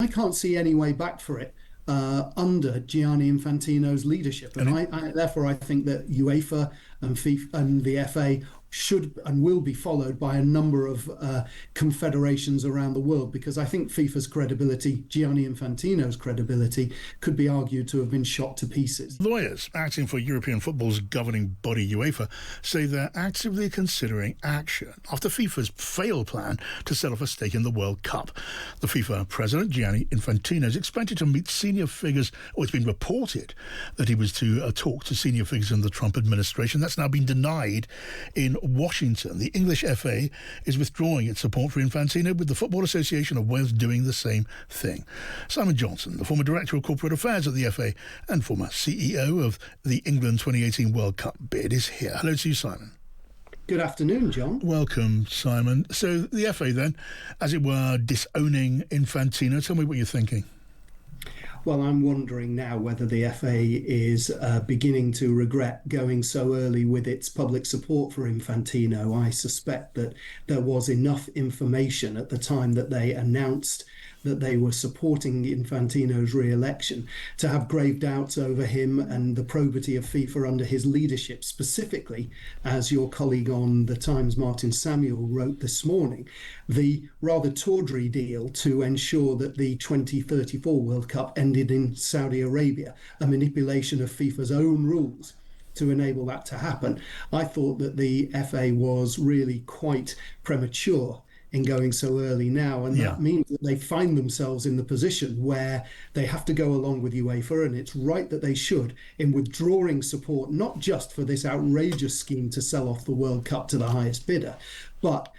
can't see any way back for it under Gianni Infantino's leadership. And therefore, I think that UEFA and FIFA and the FA should and will be followed by a number of confederations around the world, because I think FIFA's credibility, Gianni Infantino's credibility, could be argued to have been shot to pieces. Lawyers acting for European football's governing body UEFA say they're actively considering action after FIFA's failed plan to sell off a stake in the World Cup. The FIFA president, Gianni Infantino, is expected to meet senior figures, or it's been reported that he was to talk to senior figures in the Trump administration. That's now been denied in Washington. The English FA is withdrawing its support for Infantino, with the Football Association of Wales doing the same thing. Simon Johnson, the former Director of Corporate Affairs at the FA and former CEO of the England 2018 World Cup bid, is here. Hello to you, Simon. Good afternoon, John. Welcome, Simon. So the FA then, as it were, disowning Infantino. Tell me what you're thinking. Well, I'm wondering now whether the FA is beginning to regret going so early with its public support for Infantino. I suspect that there was enough information at the time that they announced that they were supporting Infantino's re-election to have grave doubts over him and the probity of FIFA under his leadership, specifically, as your colleague on The Times, Martin Samuel, wrote this morning, the rather tawdry deal to ensure that the 2034 World Cup ended in Saudi Arabia, a manipulation of FIFA's own rules to enable that to happen. I thought that the FA was really quite premature in going so early now, and that means that they find themselves in the position where they have to go along with UEFA, and it's right that they should, in withdrawing support not just for this outrageous scheme to sell off the World Cup to the highest bidder, but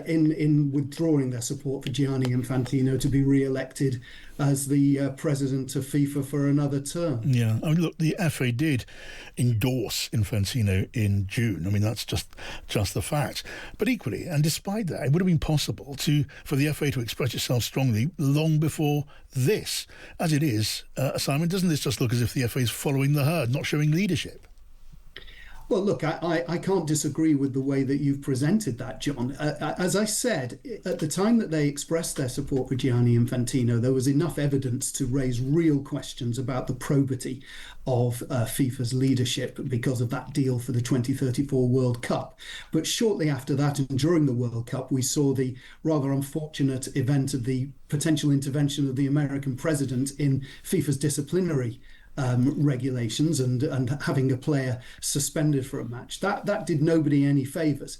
in withdrawing their support for Gianni Infantino to be re-elected as the president of FIFA for another term. Yeah, I mean, look, the FA did endorse Infantino in June. I mean, that's just the fact. But equally, and despite that, it would have been possible for the FA to express itself strongly long before this. As it is, Simon, doesn't this just look as if the FA is following the herd, not showing leadership? Well, look, I can't disagree with the way that you've presented that, John. As I said, at the time that they expressed their support for Gianni Infantino, there was enough evidence to raise real questions about the probity of FIFA's leadership because of that deal for the 2034 World Cup. But shortly after that, and during the World Cup, we saw the rather unfortunate event of the potential intervention of the American president in FIFA's disciplinary regulations and having a player suspended for a match. That did nobody any favours.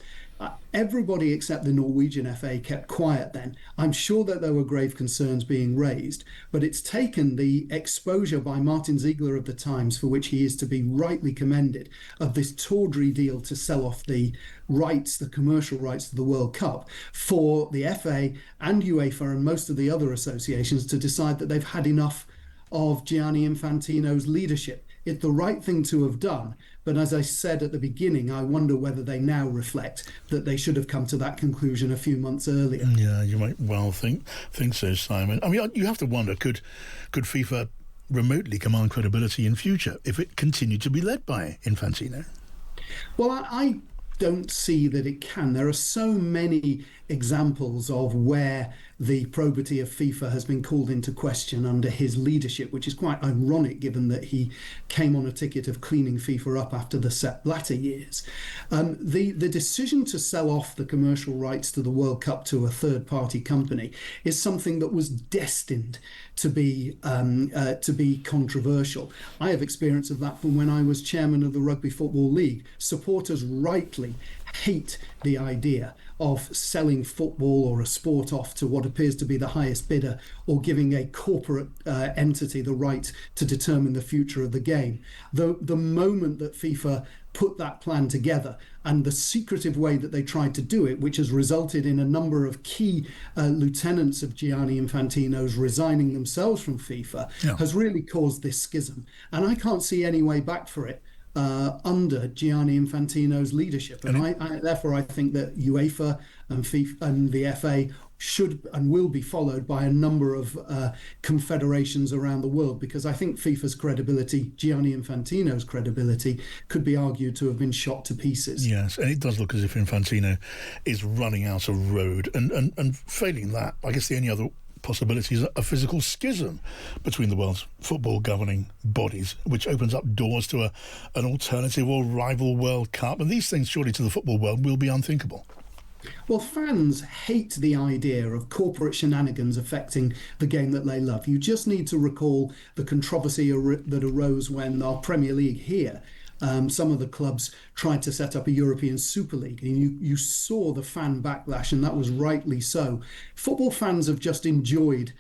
Everybody except the Norwegian FA kept quiet then. I'm sure that there were grave concerns being raised, but it's taken the exposure by Martin Ziegler of The Times, for which he is to be rightly commended, of this tawdry deal to sell off the rights, the commercial rights to the World Cup, for the FA and UEFA and most of the other associations to decide that they've had enough of Gianni Infantino's leadership. It's the right thing to have done, but as I said at the beginning, I wonder whether they now reflect that they should have come to that conclusion a few months earlier. Yeah, you might well think so, Simon. I mean, you have to wonder, could FIFA remotely command credibility in future if it continued to be led by Infantino? Well, I don't see that it can. There are so many examples of where the probity of FIFA has been called into question under his leadership, which is quite ironic given that he came on a ticket of cleaning FIFA up after the Sepp Blatter years. The decision to sell off the commercial rights to the World Cup to a third-party company is something that was destined to be controversial. I have experience of that from when I was chairman of the Rugby Football League. Supporters rightly hate the idea of selling football or a sport off to what appears to be the highest bidder, or giving a corporate entity the right to determine the future of the game. The moment that FIFA put that plan together and the secretive way that they tried to do it, which has resulted in a number of key lieutenants of Gianni Infantino's resigning themselves from FIFA, has really caused this schism. And I can't see any way back for it under Gianni Infantino's leadership. And therefore, I think that UEFA and FIFA and the FA should and will be followed by a number of confederations around the world, because I think FIFA's credibility, Gianni Infantino's credibility, could be argued to have been shot to pieces. Yes, and it does look as if Infantino is running out of road. And failing that, I guess the only other possibilities a physical schism between the world's football governing bodies, which opens up doors to an alternative or rival World Cup. And these things, surely, to the football world will be unthinkable. Well, fans hate the idea of corporate shenanigans affecting the game that they love. You just need to recall the controversy that arose when our Premier League here, some of the clubs tried to set up a European Super League, and you saw the fan backlash, and that was rightly so. Football fans have just enjoyed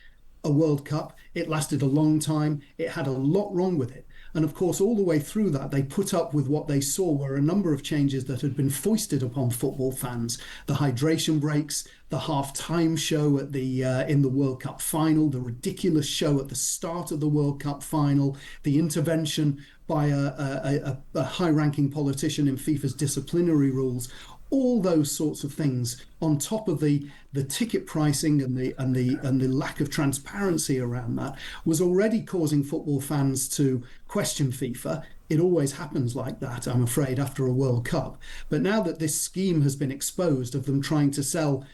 a World Cup. It lasted a long time. It had a lot wrong with it. And of course, all the way through that, they put up with what they saw were a number of changes that had been foisted upon football fans. The hydration breaks, the half-time show at in the World Cup final, the ridiculous show at the start of the World Cup final, the intervention by a high-ranking politician in FIFA's disciplinary rules. All those sorts of things, on top of the ticket pricing and the lack of transparency around that, was already causing football fans to question FIFA. It always happens like that, I'm afraid, after a World Cup. But now that this scheme has been exposed of them trying to sell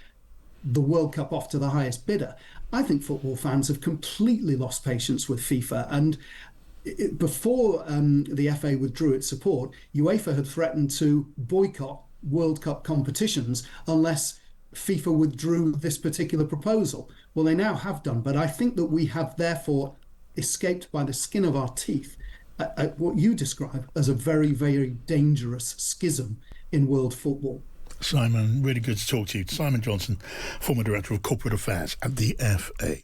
the World Cup off to the highest bidder, I think football fans have completely lost patience with FIFA. And before the FA withdrew its support, UEFA had threatened to boycott World Cup competitions unless FIFA withdrew this particular proposal. Well, they now have done, but I think that we have therefore escaped by the skin of our teeth at what you describe as a very, very dangerous schism in world football. Simon, really good to talk to you. Simon Johnson, former Director of Corporate Affairs at the FA.